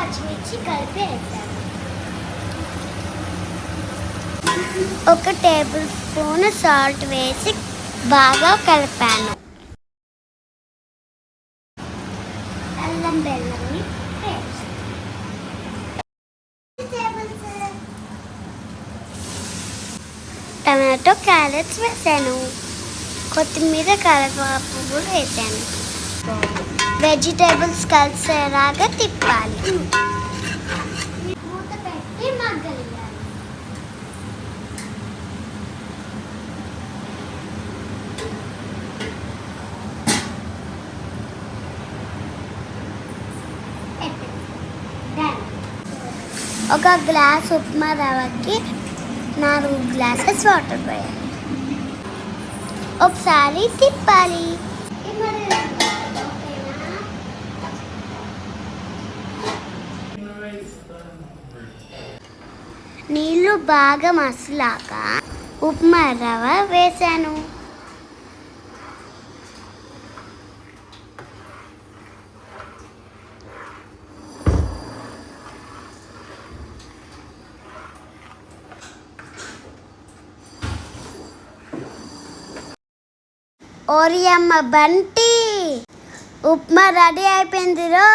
పచ్చిమిర్చి కలిపి వేసాను. 1 టేబుల్ స్పూన్ సాల్ట్ వేసి బాగా కలిపాను. అల్లం బెల్లంని టమాటో క్యారెట్స్ వేసాను. కొత్తిమీర కరివేపాకు కూడా వేసాను. వెజిటేబుల్స్ కలిసేలాగా తిప్పాలి. మూత పెట్టి మగ్గనివ్వాలి. ఒక గ్లాస్ ఉప్మా రవ్వకి 4 గ్లాసెస్ వాటర్ పోయాలి. ఒకసారి తిప్పాలి. నీళ్ళు బాగా మసలాక ఉప్మా రవ్వ వేసాను. ఓరియమ్మ బంటి, ఉప్మా రెడీ అయిపోయిందిరో.